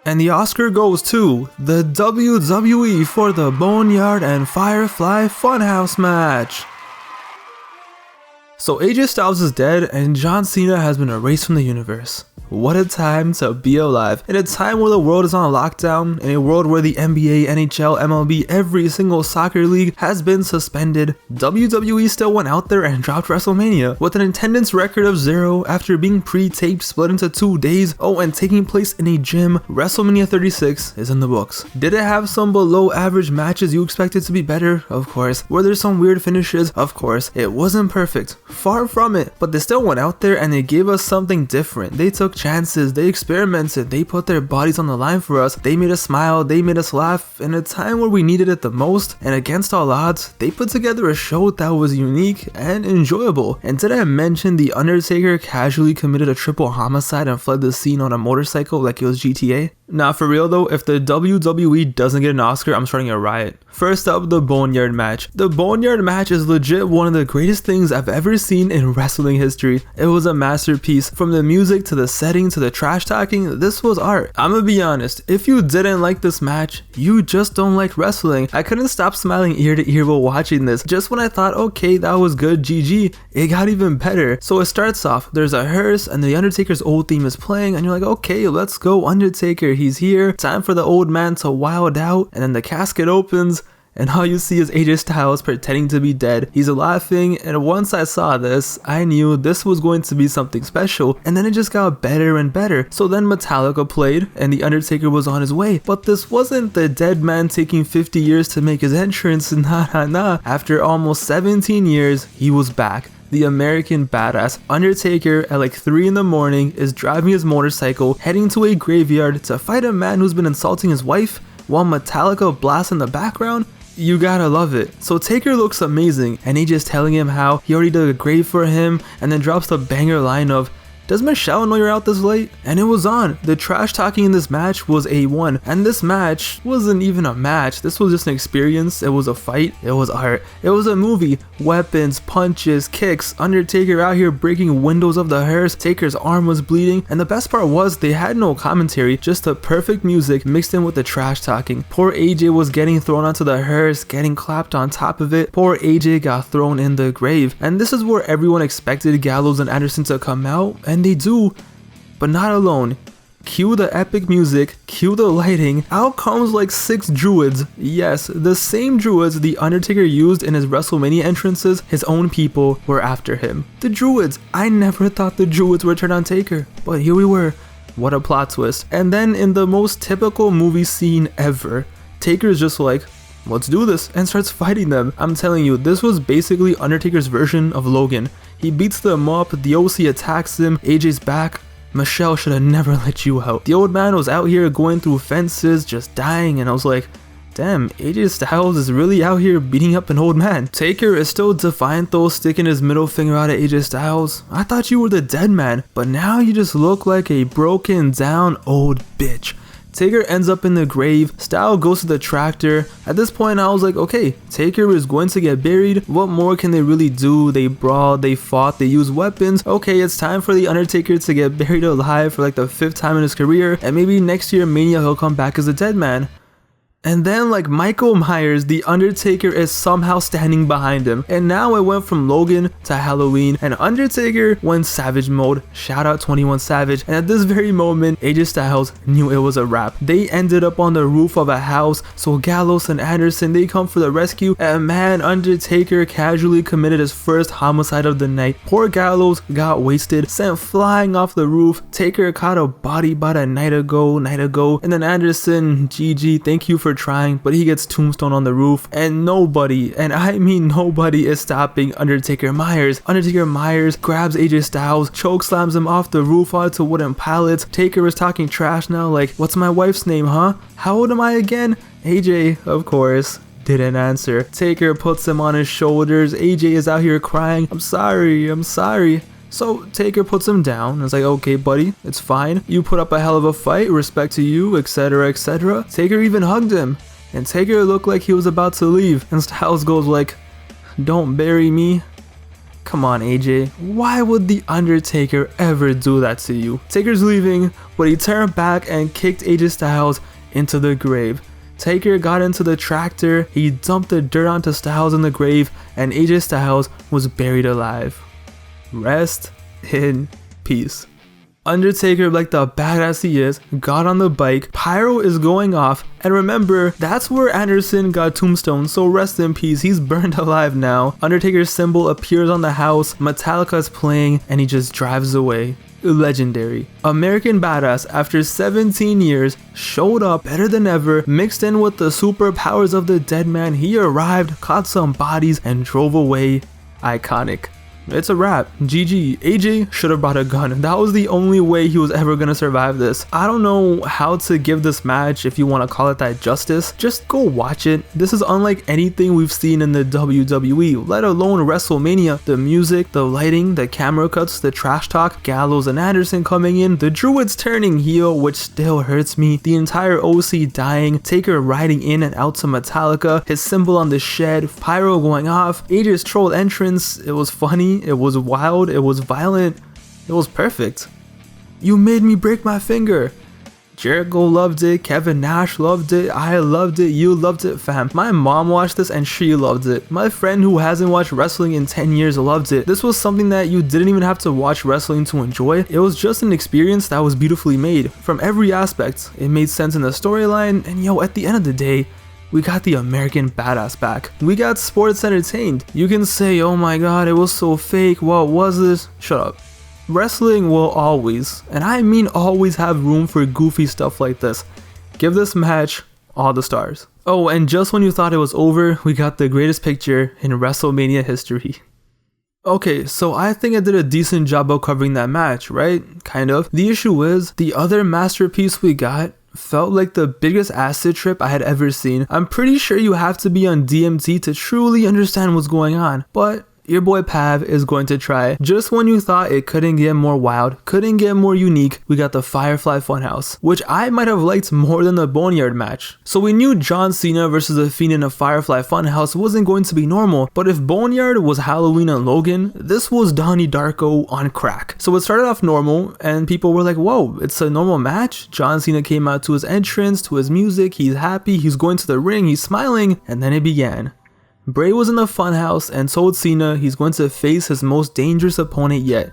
And the Oscar goes to the WWE for the Boneyard and Firefly Funhouse match. So AJ Styles is dead and John Cena has been erased from the universe. What a time to be alive. In a time where the world is on lockdown, in a world where the NBA, NHL, MLB, every single soccer league has been suspended, WWE still went out there and dropped WrestleMania with an attendance record of 0 after being pre-taped, split into 2 days, and taking place in a gym. WrestleMania 36 is in the books. Did it have some below average matches you expected to be better? Of course. Were there some weird finishes? Of course. It wasn't perfect. Far from it. But they still went out there and they gave us something different. They took chances, they experimented, they put their bodies on the line for us, they made us smile, they made us laugh in a time where we needed it the most, and against all odds, they put together a show that was unique and enjoyable. And did I mention the Undertaker casually committed a triple homicide and fled the scene on a motorcycle like it was GTA? Nah, for real though, if the WWE doesn't get an Oscar, I'm starting a riot. First up, the Boneyard Match. The Boneyard Match is legit one of the greatest things I've ever seen in wrestling history. It was a masterpiece. From the music to the setting to the trash talking, this was art. I'ma be honest, if you didn't like this match, you just don't like wrestling. I couldn't stop smiling ear to ear while watching this. Just when I thought, okay, that was good, GG, it got even better. So it starts off, there's a hearse and the Undertaker's old theme is playing and you're like, okay, let's go Undertaker, he's here. Time for the old man to wild out. And then the casket opens and all you see is AJ Styles pretending to be dead. He's laughing, and once I saw this, I knew this was going to be something special, and then it just got better and better. So then Metallica played, and the Undertaker was on his way. But this wasn't the dead man taking 50 years to make his entrance, nah. After almost 17 years, he was back. The American badass Undertaker at like 3 in the morning is driving his motorcycle, heading to a graveyard to fight a man who's been insulting his wife, while Metallica blasts in the background. You gotta love it. So Taker looks amazing, and AJ's telling him how he already dug a grave for him, and then drops the banger line of, "Does Michelle know you're out this late?" And it was on. The trash talking in this match was A1. And this match wasn't even a match. This was just an experience. It was a fight. It was art. It was a movie. Weapons, punches, kicks. Undertaker out here breaking windows of the hearse. Taker's arm was bleeding. And the best part was they had no commentary. Just the perfect music mixed in with the trash talking. Poor AJ was getting thrown onto the hearse, getting clapped on top of it. Poor AJ got thrown in the grave. And this is where everyone expected Gallows and Anderson to come out. And they do, but not alone. Cue the epic music, cue the lighting, out comes like 6 druids. Yes, the same druids the Undertaker used in his WrestleMania entrances. His own people were after him. The druids. I never thought the druids would turn on Taker, but here we were. What a plot twist. And then in the most typical movie scene ever, Taker's just like, let's do this, and starts fighting them. I'm telling you, this was basically Undertaker's version of Logan. He beats them up, the OC attacks him, AJ's back. Michelle should have never let you out. The old man was out here going through fences, just dying, and I was like, damn, AJ Styles is really out here beating up an old man. Taker is still defiant though, sticking his middle finger out at AJ Styles. I thought you were the dead man, but now you just look like a broken down old bitch. Taker ends up in the grave, Styles goes to the tractor. At this point I was like, okay, Taker is going to get buried. What more can they really do? They brawled, they fought, they used weapons. Okay, it's time for the Undertaker to get buried alive for like the 5th time in his career, and maybe next year Mania he'll come back as a dead man. And then like Michael Myers, the Undertaker is somehow standing behind him. And now it went from Logan to Halloween, and Undertaker went Savage mode. Shout out 21 Savage. And at this very moment, AJ Styles knew it was a wrap. They ended up on the roof of a house, so Gallows and Anderson, they come for the rescue, and man, Undertaker casually committed his first homicide of the night. Poor Gallows got wasted, sent flying off the roof. Taker caught a body about a night ago, and then Anderson, GG, thank you for trying, but he gets tombstone on the roof, and nobody, and I mean nobody, is stopping Undertaker Myers. Undertaker Myers grabs AJ Styles, choke slams him off the roof onto wooden pallets. Taker is talking trash now like, what's my wife's name, huh? How old am I again? AJ, of course, didn't answer. Taker puts him on his shoulders. AJ is out here crying, I'm sorry. So Taker puts him down and is like, okay buddy, it's fine. You put up a hell of a fight, respect to you, etc, etc. Taker even hugged him, and Taker looked like he was about to leave, and Styles goes like, don't bury me. Come on, AJ, why would the Undertaker ever do that to you? Taker's leaving, but he turned back and kicked AJ Styles into the grave. Taker got into the tractor, he dumped the dirt onto Styles in the grave, and AJ Styles was buried alive. Rest in peace. Undertaker, like the badass he is, got on the bike, pyro is going off, and remember, that's where Anderson got tombstone, so rest in peace, he's burned alive now. Undertaker's symbol appears on the house, Metallica's playing, and he just drives away. Legendary. American Badass, after 17 years, showed up better than ever, mixed in with the superpowers of the dead man, he arrived, caught some bodies, and drove away. Iconic. It's a wrap. GG. AJ should have brought a gun. That was the only way he was ever gonna survive this. I don't know how to give this match, if you want to call it that, justice. Just go watch it. This is unlike anything we've seen in the WWE, let alone WrestleMania. The music, the lighting, the camera cuts, the trash talk, Gallows and Anderson coming in, the Druids turning heel, which still hurts me, the entire OC dying, Taker riding in and out to Metallica, his symbol on the shed, pyro going off, AJ's troll entrance. It was funny. It was wild, it was violent, it was perfect. You made me break my finger. Jericho loved it, Kevin Nash loved it, I loved it, you loved it, fam. My mom watched this and she loved it. My friend who hasn't watched wrestling in 10 years loved it. This was something that you didn't even have to watch wrestling to enjoy. It was just an experience that was beautifully made. From every aspect, it made sense in the storyline, and yo, at the end of the day, we got the American Badass back. We got sports entertained. You can say, oh my god, it was so fake, what was this? Shut up. Wrestling will always, and I mean always, have room for goofy stuff like this. Give this match all the stars. Oh, and just when you thought it was over, we got the greatest picture in WrestleMania history. Okay, so I think I did a decent job of covering that match, right? Kind of. The issue is, the other masterpiece we got felt like the biggest acid trip I had ever seen. I'm pretty sure you have to be on DMT to truly understand what's going on, but your boy Pav is going to try. Just when you thought it couldn't get more wild, couldn't get more unique, we got the Firefly Funhouse, which I might have liked more than the Boneyard match. So we knew John Cena versus the Fiend in a Firefly Funhouse wasn't going to be normal, but if Boneyard was Halloween and Logan, this was Donnie Darko on crack. So it started off normal, and people were like, whoa, it's a normal match? John Cena came out to his entrance, to his music, he's happy, he's going to the ring, he's smiling, and then it began. Bray was in the funhouse and told Cena he's going to face his most dangerous opponent yet,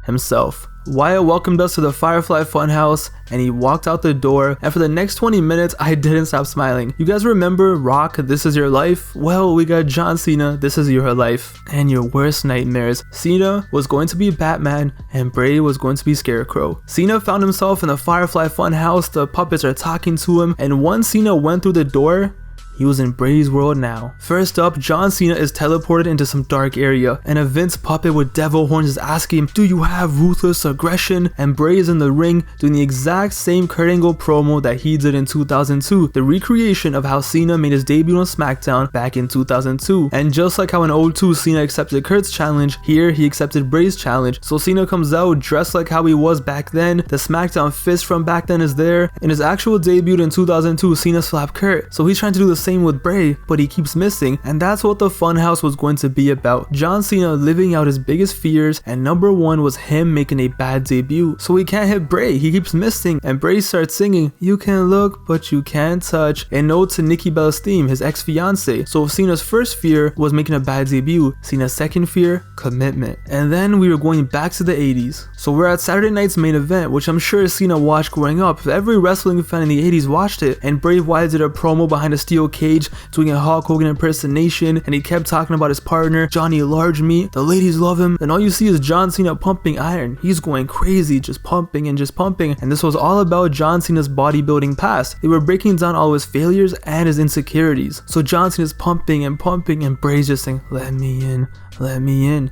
himself. Wyatt welcomed us to the Firefly Funhouse and he walked out the door, and for the next 20 minutes I didn't stop smiling. You guys remember Rock, This Is Your Life? Well, we got John Cena, This Is Your Life, and your worst nightmares. Cena was going to be Batman and Bray was going to be Scarecrow. Cena found himself in the Firefly Funhouse, the puppets are talking to him, and once Cena went through the door, he was in Bray's world now. First up, John Cena is teleported into some dark area, and a Vince puppet with devil horns is asking him, do you have ruthless aggression? And Bray is in the ring doing the exact same Kurt Angle promo that he did in 2002, the recreation of how Cena made his debut on SmackDown back in 2002. And just like how in 02 Cena accepted Kurt's challenge, here he accepted Bray's challenge. So Cena comes out dressed like how he was back then, the SmackDown fist from back then is there. In his actual debut in 2002, Cena slapped Kurt, so he's trying to do the same with Bray, but he keeps missing, and that's what the Funhouse was going to be about. John Cena living out his biggest fears, and number one was him making a bad debut. So he can't hit Bray, he keeps missing, and Bray starts singing, you can look but you can't touch, a note to Nikki Bella's theme, his ex-fiance. So Cena's first fear was making a bad debut, Cena's second fear, commitment. And then we were going back to the 80s. So we're at Saturday night's main event, which I'm sure Cena watched growing up. Every wrestling fan in the 80s watched it, and Bray Wyatt did a promo behind a steel cage doing a Hulk Hogan impersonation, and he kept talking about his partner, Johnny Large Meat. The ladies love him, and all you see is John Cena pumping iron. He's going crazy, just pumping, and this was all about John Cena's bodybuilding past. They were breaking down all his failures and his insecurities. So John Cena's pumping, and Bray's just saying, let me in.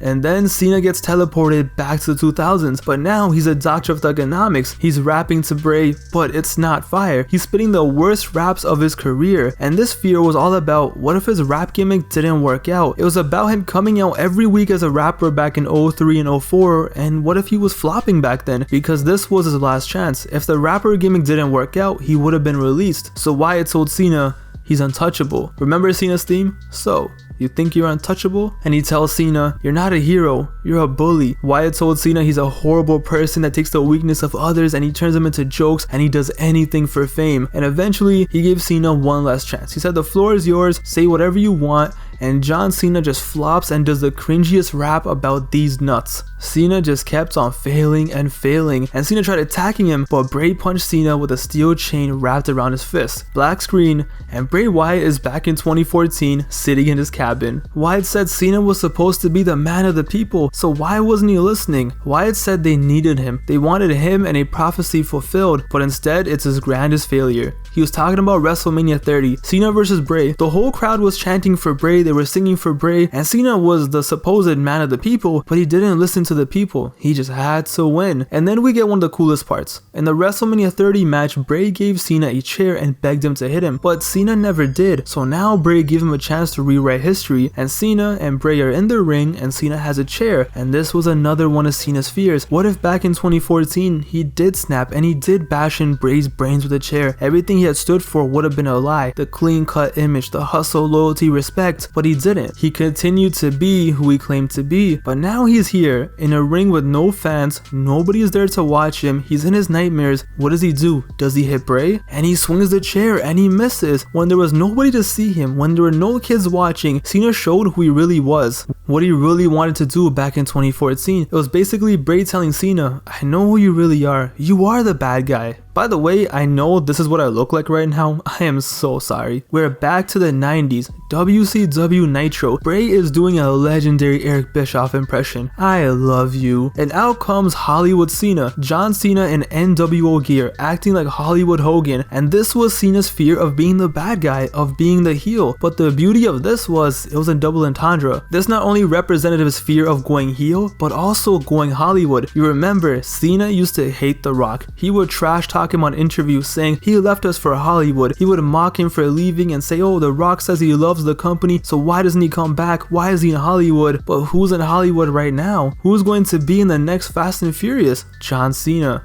And then Cena gets teleported back to the 2000s, but now he's a doctor of thugonomics. He's rapping to Bray, but it's not fire. He's spitting the worst raps of his career, and this fear was all about what if his rap gimmick didn't work out. It was about him coming out every week as a rapper back in 03 and 04, and what if he was flopping back then, because this was his last chance. If the rapper gimmick didn't work out, he would have been released. So Wyatt told Cena he's untouchable. Remember Cena's theme? So, you think you're untouchable? And he tells Cena, you're not a hero, you're a bully. Wyatt told Cena he's a horrible person that takes the weakness of others and he turns them into jokes and he does anything for fame. And eventually, he gave Cena one last chance. He said, the floor is yours, say whatever you want. And John Cena just flops and does the cringiest rap about these nuts. Cena just kept on failing and failing, and Cena tried attacking him, but Bray punched Cena with a steel chain wrapped around his fist. Black screen, and Bray Wyatt is back in 2014, sitting in his cabin. Wyatt said Cena was supposed to be the man of the people, so why wasn't he listening? Wyatt said they needed him. They wanted him and a prophecy fulfilled, but instead it's his grandest failure. He was talking about WrestleMania 30, Cena versus Bray. The whole crowd was chanting for Bray, they were singing for Bray, and Cena was the supposed man of the people, but he didn't listen to the people. He just had to win. And then we get one of the coolest parts. In the WrestleMania 30 match, Bray gave Cena a chair and begged him to hit him, but Cena never did. So now Bray gave him a chance to rewrite history, and Cena and Bray are in the ring, and Cena has a chair, and this was another one of Cena's fears. What if back in 2014, he did snap and he did bash in Bray's brains with a chair? Everything he had stood for would have been a lie. The clean-cut image, the hustle, loyalty, respect, but he didn't. He continued to be who he claimed to be, but now he's here in a ring with no fans, nobody is there to watch him, he's in his nightmares. What does he do? Does he hit Bray? And he swings the chair and he misses. When there was nobody to see him, when there were no kids watching, Cena showed who he really was, what he really wanted to do back in 2014. It was basically Bray telling Cena, I know who you really are, you are the bad guy. By the way, I know this is what I look like right now. I am so sorry. We're back to the 90s. WCW Nitro. Bray is doing a legendary Eric Bischoff impression. I love you. And out comes Hollywood Cena. John Cena in NWO gear, acting like Hollywood Hogan. And this was Cena's fear of being the bad guy, of being the heel. But the beauty of this was, it was a double entendre. This not only represented his fear of going heel, but also going Hollywood. You remember, Cena used to hate The Rock. He would trash talk him on interviews saying he left us for Hollywood. He would mock him for leaving and say, oh, The Rock says he loves the company, so why doesn't he come back? Why is he in Hollywood? But who's in Hollywood right now? Who's going to be in the next Fast and Furious? John Cena.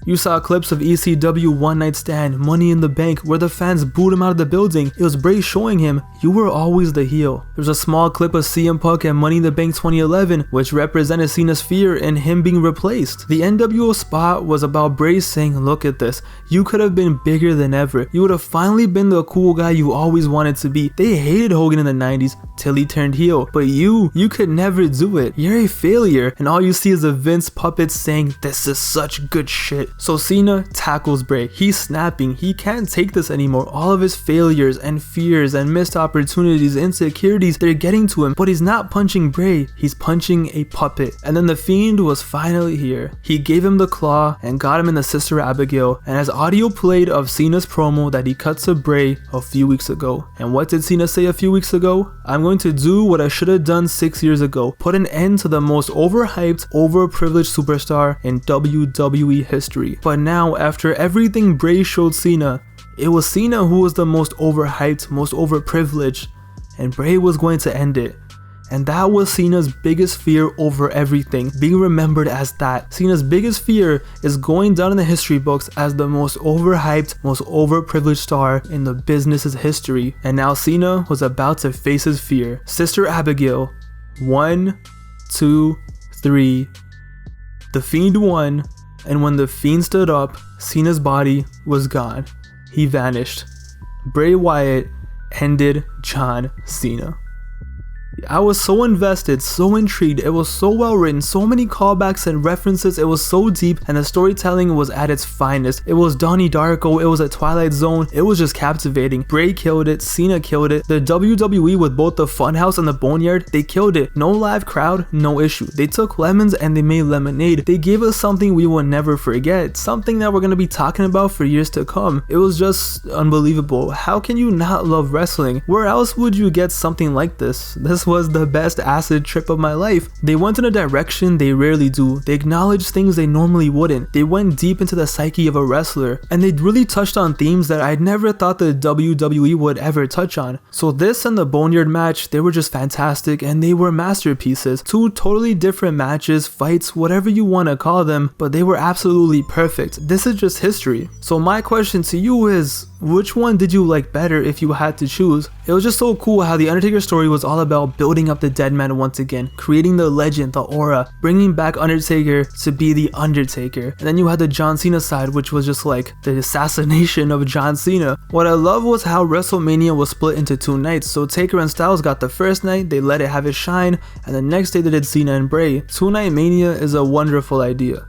You saw clips of ECW One Night Stand, Money in the Bank, where the fans booed him out of the building. It was Bray showing him, you were always the heel. There's a small clip of CM Punk at Money in the Bank 2011, which represented Cena's fear in him being replaced. The NWO spot was about Bray saying, look at this, you could have been bigger than ever. You would have finally been the cool guy you always wanted to be. They hated Hogan in the 90s till he turned heel, but you could never do it. You're a failure, and all you see is a Vince puppet saying, this is such good shit. So Cena tackles Bray. He's snapping. He can't take this anymore. All of his failures and fears and missed opportunities, insecurities, they're getting to him. But he's not punching Bray. He's punching a puppet. And then the Fiend was finally here. He gave him the claw and got him in the Sister Abigail. And as audio played of Cena's promo that he cut to Bray a few weeks ago. And what did Cena say a few weeks ago? I'm going to do what I should have done 6 years ago. Put an end to the most overhyped, overprivileged superstar in WWE history. But now, after everything Bray showed Cena, it was Cena who was the most overhyped, most overprivileged, and Bray was going to end it. And that was Cena's biggest fear over everything, being remembered as that. Cena's biggest fear is going down in the history books as the most overhyped, most overprivileged star in the business's history. And now Cena was about to face his fear. Sister Abigail. 1, 2, 3. The Fiend won. And when the Fiend stood up, Cena's body was gone. He vanished. Bray Wyatt ended John Cena. I was so invested, so intrigued, it was so well written, so many callbacks and references, it was so deep, and the storytelling was at its finest. It was Donnie Darko, it was a Twilight Zone, it was just captivating. Bray killed it, Cena killed it, the WWE with both the Funhouse and the Boneyard, they killed it. No live crowd, no issue. They took lemons and they made lemonade. They gave us something we will never forget, something that we're going to be talking about for years to come. It was just unbelievable. How can you not love wrestling? Where else would you get something like this? This was the best acid trip of my life. They went in a direction they rarely do. They acknowledged things they normally wouldn't. They went deep into the psyche of a wrestler, and they really touched on themes that I'd never thought the WWE would ever touch on. So this and the Boneyard match, they were just fantastic, and they were masterpieces. Two totally different matches, fights, whatever you want to call them, but they were absolutely perfect. This is just history. So my question to you is, Which one did you like better if you had to choose? It was just so cool how the Undertaker story was all about building up the dead man once again, creating the legend, the aura, bringing back Undertaker to be the Undertaker. And then you had the John Cena side, which was just like the assassination of John Cena. What I love was how WrestleMania was split into 2 nights. So Taker and Styles got the first night, they let it have its shine, and the next day they did Cena and Bray. 2-night Mania is a wonderful idea.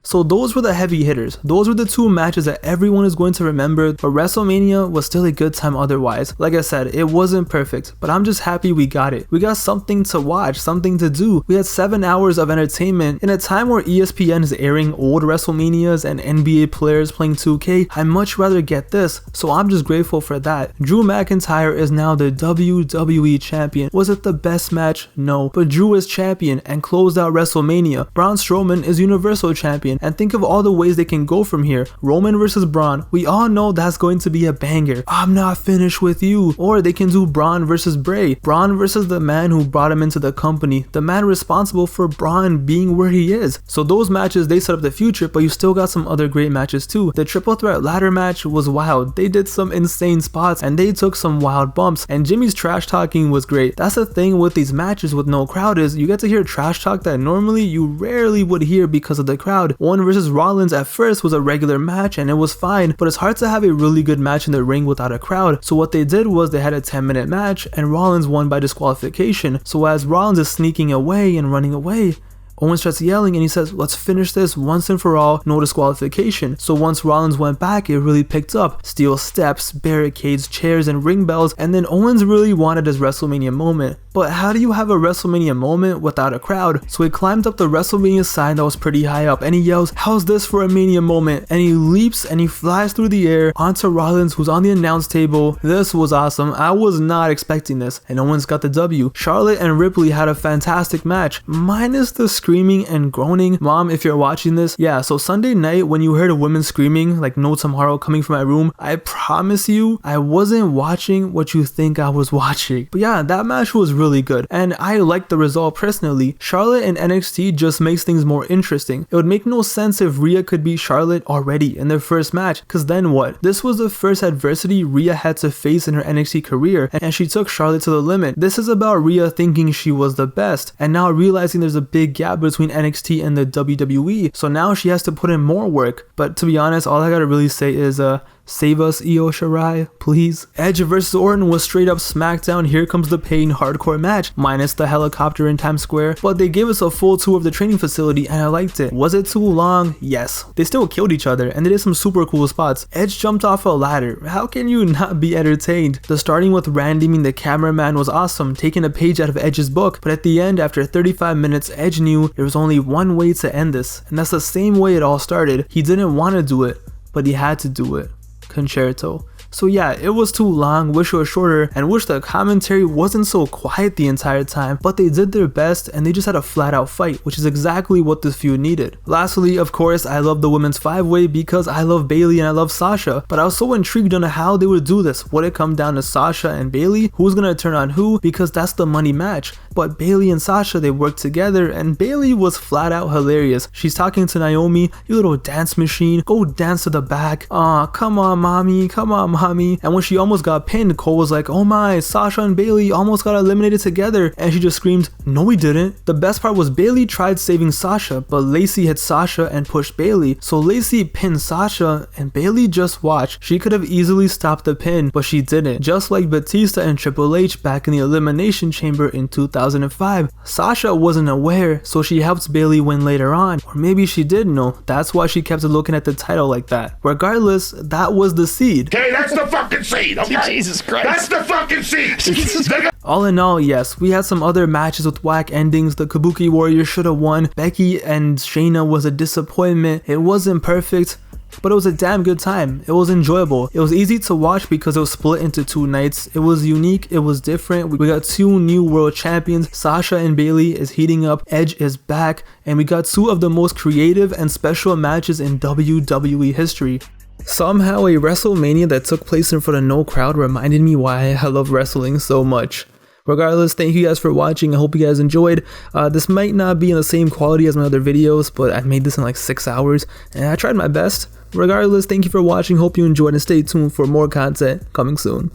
So those were the heavy hitters. Those were the 2 matches that everyone is going to remember, but WrestleMania was still a good time otherwise. Like I said, it wasn't perfect, but I'm just happy we got it. We got something to watch, something to do. We had 7 hours of entertainment. In a time where ESPN is airing old WrestleManias and NBA players playing 2K, I'd much rather get this, so I'm just grateful for that. Drew McIntyre is now the WWE Champion. Was it the best match? No, but Drew is champion and closed out WrestleMania. Braun Strowman is Universal Champion. And think of all the ways they can go from here. Roman versus Braun, we all know that's going to be a banger. I'm not finished with you. Or they can do Braun versus Bray. Braun versus the man who brought him into the company, the man responsible for Braun being where he is. So those matches, they set up the future, but you still got some other great matches too. The triple threat ladder match was wild. They did some insane spots and they took some wild bumps, and Jimmy's trash talking was great. That's the thing with these matches with no crowd, is you get to hear trash talk that normally you rarely would hear because of the crowd. Owen versus Rollins at first was a regular match and it was fine, but it's hard to have a really good match in the ring without a crowd. So what they did was they had a 10-minute match and Rollins won by disqualification. So as Rollins is sneaking away and running away, Owen starts yelling and he says, let's finish this once and for all, no disqualification. So once Rollins went back, it really picked up. Steel steps, barricades, chairs, and ring bells, and then Owens really wanted his WrestleMania moment. But how do you have a WrestleMania moment without a crowd? So he climbed up the WrestleMania sign that was pretty high up and he yells, how's this for a Mania moment? And he leaps and he flies through the air onto Rollins, who's on the announce table. This was awesome. I was not expecting this. And Owens got the W. Charlotte and Ripley had a fantastic match, minus the screaming and groaning. Mom, if you're watching this, yeah, so Sunday night when you heard a woman screaming like no tomorrow coming from my room, I promise you I wasn't watching what you think I was watching. But yeah, that match was really good and I liked the result personally. Charlotte in NXT just makes things more interesting. It would make no sense if Rhea could beat Charlotte already in their first match, because then what? This was the first adversity Rhea had to face in her NXT career and she took Charlotte to the limit. This is about Rhea thinking she was the best and now realizing there's a big gap between NXT and the WWE, so now she has to put in more work. But to be honest, all I gotta really say is save us, Io Shirai, please. Edge versus Orton was straight up SmackDown Here Comes the Pain hardcore match, minus the helicopter in Times Square, but they gave us a full tour of the training facility and I liked it. Was it too long? Yes. They still killed each other and they did some super cool spots. Edge jumped off a ladder. How can you not be entertained? The starting with Randy being the cameraman was awesome, taking a page out of Edge's book, but at the end, after 35 minutes, Edge knew there was only one way to end this, and that's the same way it all started. He didn't want to do it, but he had to do it. Concerto. So yeah, it was too long, wish it was shorter, and wish the commentary wasn't so quiet the entire time, but they did their best and they just had a flat out fight, which is exactly what this feud needed. Lastly, of course, I love the women's 5-way because I love Bayley and I love Sasha, but I was so intrigued on how they would do this. Would it come down to Sasha and Bayley? Who's gonna turn on who? Because that's the money match. But Bayley and Sasha, they worked together and Bayley was flat out hilarious. She's talking to Naomi, you little dance machine, go dance to the back. Aw, come on mommy, come on mommy. And when she almost got pinned, Cole was like, oh my, Sasha and Bayley almost got eliminated together, and she just screamed, no we didn't. The best part was Bayley tried saving Sasha, but Lacey hit Sasha and pushed Bayley, so Lacey pinned Sasha and Bayley just watched. She could have easily stopped the pin, but she didn't, just like Batista and Triple H back in the Elimination Chamber in 2005. Sasha wasn't aware, so she helped Bayley win later on, or maybe she did know. That's why she kept looking at the title like that. Regardless, that was the seed. Okay, that's the fucking seed, okay? Jesus Christ. That's the fucking seed. All in all, yes, we had some other matches with whack endings. The Kabuki Warriors should have won. Becky and Shayna was a disappointment. It wasn't perfect, but it was a damn good time. It was enjoyable. It was easy to watch because it was split into 2 nights. It was unique. It was different. We got 2 new world champions. Sasha and Bayley is heating up. Edge is back. And we got 2 of the most creative and special matches in WWE history. Somehow a WrestleMania that took place in front of no crowd reminded me why I love wrestling so much. Regardless, thank you guys for watching. I hope you guys enjoyed. This might not be in the same quality as my other videos, but I made this in like 6 hours and I tried my best. Regardless, thank you for watching, hope you enjoyed, and stay tuned for more content coming soon.